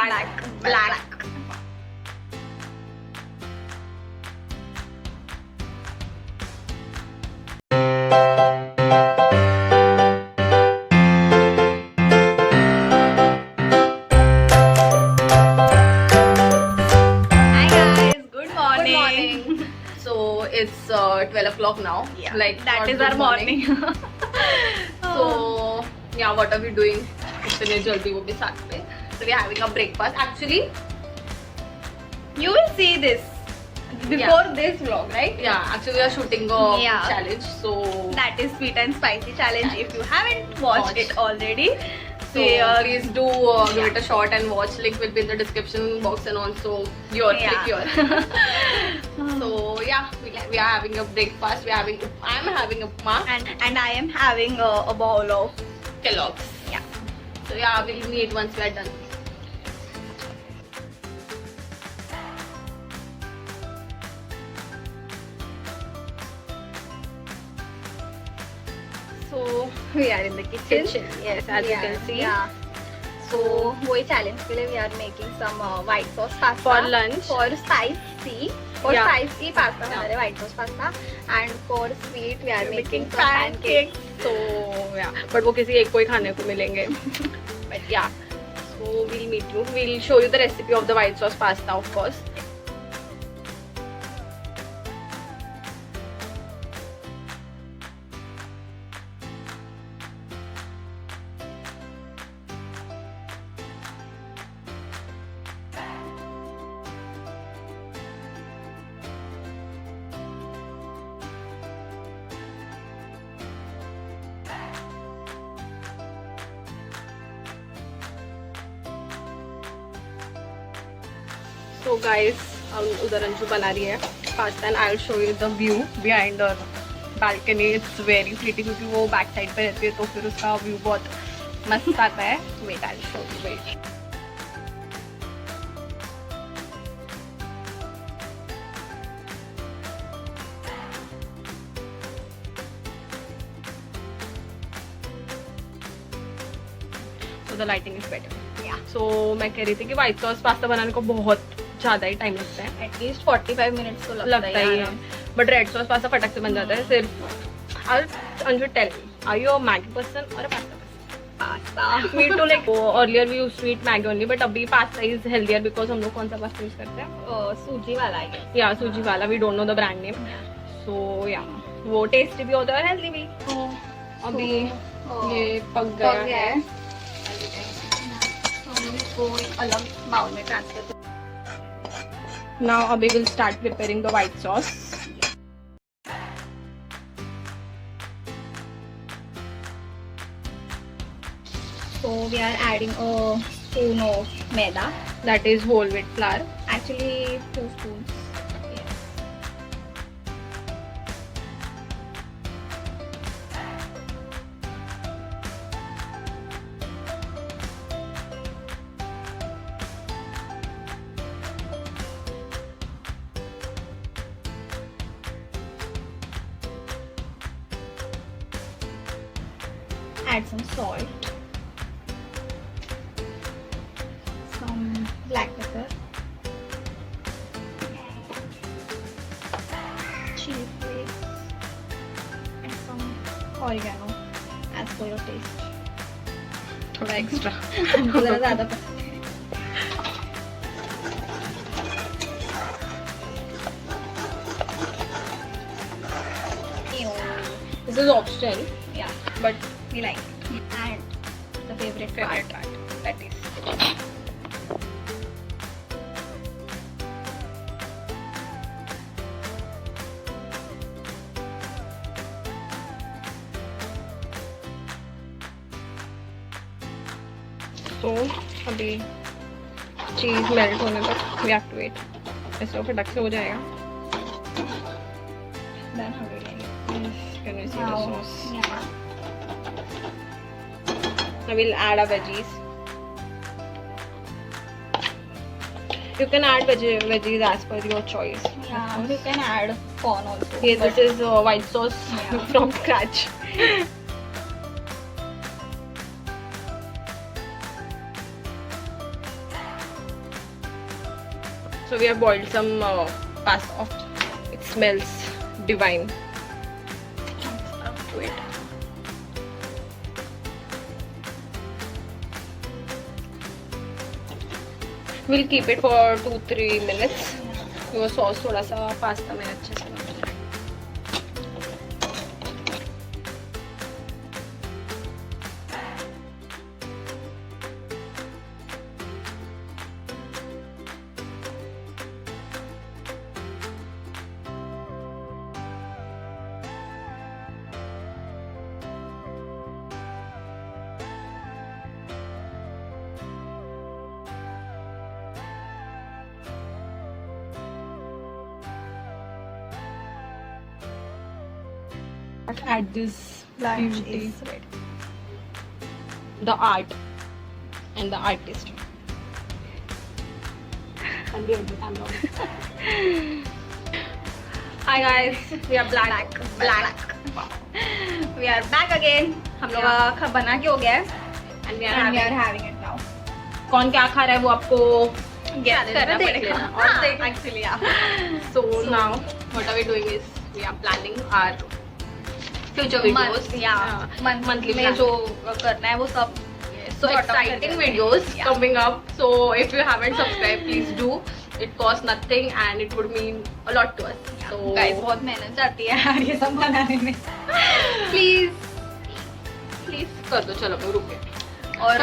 black. Hi guys, good morning. So it's 12 o'clock now. Yeah, Like that not is good our morning. So yeah, what are we doing? इतने जल्दी वो भी साथ में. So we are having a breakfast. Actually, You will see this before this vlog, right? yeah, actually we are shooting a Yeah. challenge. So That is sweet and spicy challenge. If you haven't watched Watch. it already, so please do give it a shot and watch. Link will be in the description box and also your click here. So yeah, we are having a breakfast. I'm having upma, and I am having a bowl of Kellogg's. yeah. So yeah, we'll meet once we are done. So We are in the kitchen. yes, as you can see. Yeah. So वही challenge के लिए we are making some white sauce pasta For lunch. For spicy. For Yeah. spicy pasta Yeah. बना रहे white sauce pasta and for sweet we are making some pancakes. So yeah, but वो किसी एक को ही खाने को मिलेंगे. But yeah, so we'll meet you. We'll show you the recipe of the white sauce pasta, of course. So guys, उधर अंशु बना रही है pasta and I will show you the view behind the balcony. It's very pretty क्योंकि वो back side पे रहती है तो फिर उसका व्यू बहुत मस्त आता है. Wait I will show you. Wait. So the lighting is better. Yeah. So मैं कह रही थी कि व्हाइट सॉस पास्ता बनाने को बहुत ज़्यादा ही टाइम लगता है. At least 45 minutes तो लगता ही है. बट रेड सॉस पास्ता फटक से बन जाता है. सिर्फ Anshu tell me, are you a Maggi person or a pasta person? pasta. Me too. Like earlier we used to eat Maggi only, but अभी पास्ता is healthier because हम लोग कौन सा पास्ता यूज करते हैं? सूजी वाला है. या सूजी वाला. We don't know the brand name. So yeah, वो टेस्टी भी होता है और हेल्दी भी. तो अभी ये पक गया है. इसको एक अलग बाउल में ट्रांसफर. Now अभी we'll start preparing the white sauce. So we are adding a spoon of maida. That is whole wheat flour. Actually 2 spoons. Yes. Add some salt. Some black pepper. Chili flakes. And some oregano as per your taste. थोड़ा extra. हमको ज़रा ज़्यादा पसंद है. This is optional, Yeah, but we like it. And the favorite favorite part. part. That is. So अभी चीज melt होने तक we have to wait. ऐसे वो फटक से हो जाएगा. Then how do you like it? Can we see the Now, sauce? yeah. Now we'll add our veggies. You can add veggies as per your choice. Yeah, you can add corn also. Okay, but- this is white sauce Yeah. from scratch. So we have boiled some pasta. It smells divine. Up to it. We'll keep it for 2-3 minutes. वो sauce थोड़ा सा pasta में अच्छे से बन जाए. At this Lunch beauty, is ready. the art and the artist. Hi guys, we are black. We are back again. हम लोग का खा बना के हो गया है And we are and we are having. having it now. कौन क्या खा रहा है वो आपको Guess challenge करना में देख पड़ेगा. लेना. और देख- Actually, yeah. So now what are we doing is we are planning our future videos. monthly में plan. जो करना है वो सब So sort of exciting करके. videos Yeah. coming up. So if you haven't subscribed, please do. It costs nothing and it would mean a lot to us. So Guys, बहुत मेहनत जाती है यार ये सब बनाने में. प्लीज कर दो. चलो मैं रुके और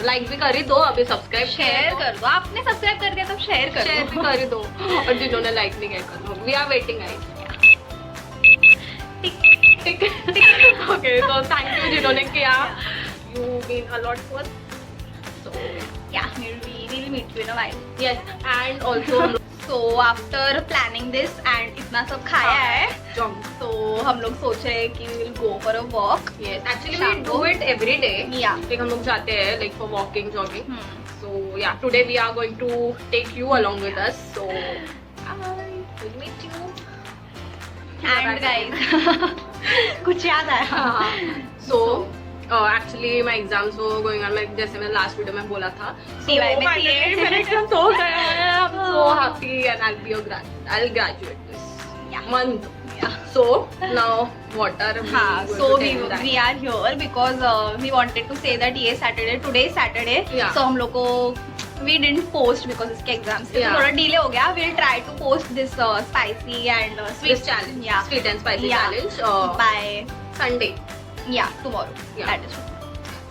लाइक भी कर ही दो. अभी सब्सक्राइब शेयर कर दो. आपने सब्सक्राइब कर दिया तो शेयर कर शेयर भी दो. कर ही दो. और जिन्होंने लाइक नहीं किया कर दो. We are waiting guys. Okay तो थैंक यू जिन्होंने किया. You mean a lot to us. So Yeah, we'll meet you in a while. Yes and also So after planning this and इतना सब खाया है जंक. तो हम लोग सोच रहे हैं कि we will go for a walk. Yes, actually शाम we को. do it every day. Yeah. Like हम लोग जाते हैं like for walking, jogging. Hmm. So yeah, today we are going to take you along with us. So we'll meet you. And guys, कुछ याद आया? So actually my exams were going on like जैसे मैंने last video में बोला था. So TY में finally थे. मेरे exams हो गए हैं. I'm so happy and I'll graduate this month. Yeah. So now what are we हाँ, going so to we tell you that? we are here because we wanted to say that ये Saturday, today is Saturday. Yeah. So हम लोग को we didn't post because इसके exams थे. Yeah. तो थोड़ा delay हो गया. We'll try to post this spicy and sweet This challenge, Yeah. sweet and spicy Yeah. challenge. By Sunday. tomorrow. Yeah. That is true.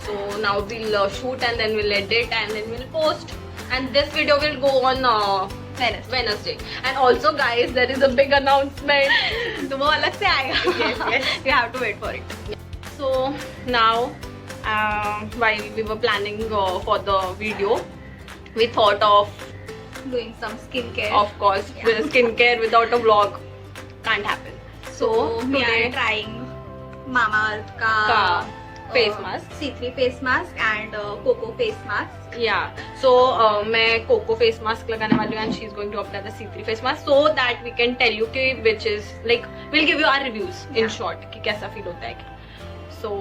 So now we'll shoot and then we'll edit and then we'll post. And this video will go on Wednesday. And also guys, there is a big announcement. तो वो अलग से आएगा. Yes. We have to wait for it. So now while we were planning for the video, we thought of Doing some skincare. course, the skincare without a vlog can't happen. So we are today trying Mamaearth का face mask. C3 face mask and Coco face mask. Yeah, so मैं cocoa face mask लगाने वाली हूँ and she is going to apply the C3 face mask so that we can tell you कि which is like we'll give you our reviews in Yeah. short कि कैसा feel होता है. So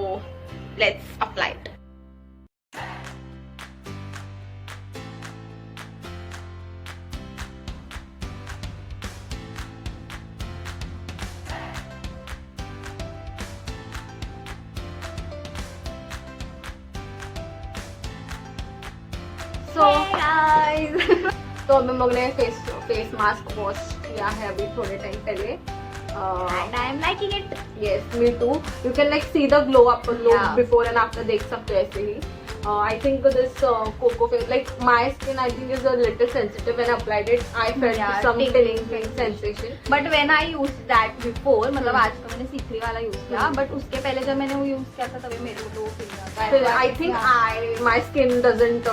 let's apply it. So guys. तो अभी हम लोग ने फेस मास्क वॉश किया है अभी थोड़े टाइम पहले. And I am liking it. Yes, me too. You can like see the glow up look Yeah. before and after देख सकते हो ऐसे ही. I think this coco face, like my skin, I think is a little sensitive when I applied it. I felt Yeah, some tingling tingling sensation. But when I used that before, मतलब आज तो मैंने C3 वाला use किया, but उसके पहले जब मैंने वो यूज किया था तभी मेरे को तो फील आता So I think my skin doesn't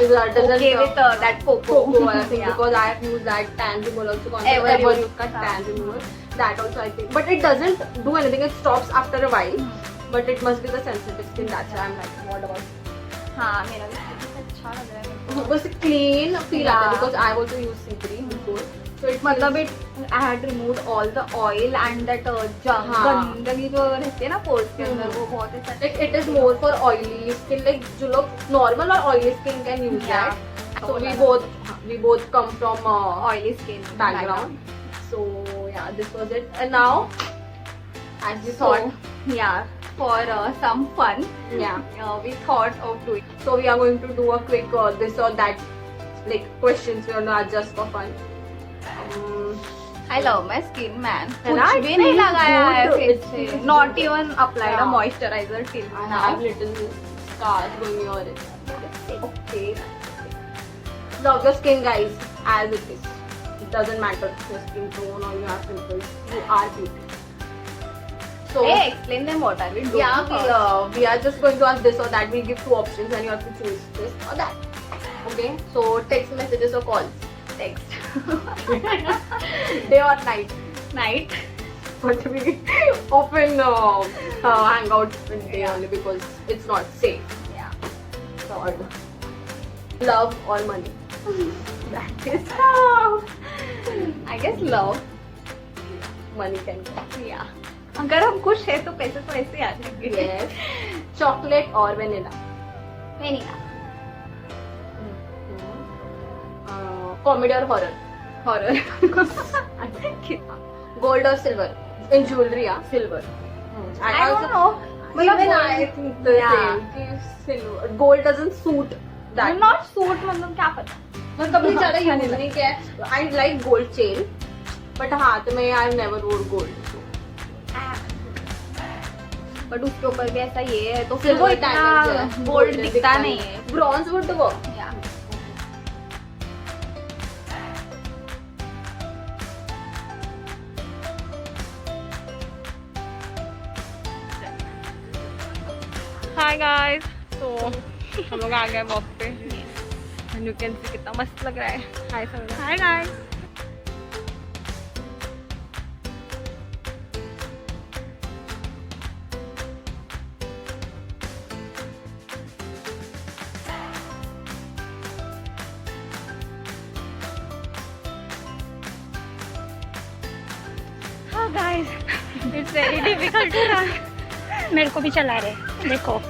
doesn't okay with that Coco. coco वाला thing Yeah. because I have used that tan remover also. Ever used used का था. tan remover. That also I think, but it doesn't do anything. It stops after a while. But it must be the sensitive skin. That's why I'm like, what about? हाँ मेरा भी अच्छा लग रहा है मेरे को. बस clean feel आता है Yeah. because I've also used C3 before. So it मतलब it I had removed all the oil and that junk हाँ. गंदगी जो रहती है ना पोर्स के अंदर वो बहुत ऐसा like it is more for oily skin, like जो लोग normal और oily skin can use Yeah. that. So we both come from oily skin background. So yeah, this was it. And now, as we thought, yeah, for some fun, we thought of doing. so we are going to do a quick this or that, like questions. We are not just for fun. I love my skin, man. And कुछ I भी नहीं feel लगाया है good. face It's पे. good. Not even applied a Yeah. moisturizer till I now. have little scars going on. Okay. Love your skin, guys, as it is. It doesn't matter if your skin tone or you have pimples. You are beautiful. So Hey, explain them what are we doing? yeah, we are just going to ask this or that. We give 2 options and you have to choose this or that. Okay. So text messages or calls. Text. Day or night. Night. But we often hang out in day only because it's not safe. Yeah. Third, love or money. That is tough. I guess love. Money can go. Yeah. अगर हम खुश है तो पैसे तो ऐसे आ जाएंगे. Yes. Chocolate or vanilla. Vanilla. Comedy or horror. Horror. Gold or silver. In jewelry, yeah, silver. I don't know. Even I think the same. कि silver. Gold doesn't suit that. Not suit मतलब क्या पता. मैं कभी ज़्यादा use नहीं किया है. I like gold chain, but हाथ में I never wore gold. But उसके ऊपर भी ऐसा ये है तो फिर Silver वो इतना diamonds है. गोल्ड Golden दिखता नहीं है. Bronze would work. Yeah. Hi guys. So हम लोग आ गए वॉक पे. And you can see कितना मस्त लग रहा है. Hi सर. Hi guys. हाँ guys it's very difficult to run. मेरे को भी चला रहे. देखो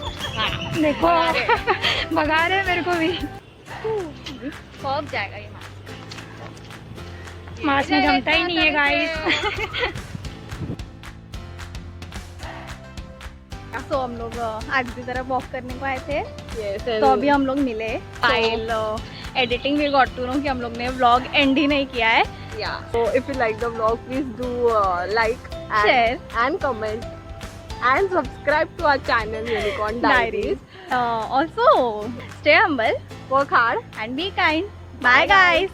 देखो भगा रहे मेरे को भी. कब जाएगा ये मास्क में जमता ही नहीं है गाइस. तो हम लोग आज की तरह वॉक करने को आए थे. Yes. तो अभी हम लोग मिले. File editing we got to know कि हम लोग ने व्लॉग एंड ही नहीं किया है. Yeah. So if you like the vlog, please do like and, Share. and comment and subscribe to our channel Unicorn Diaries. Also stay humble, Work hard. and be kind. Bye guys.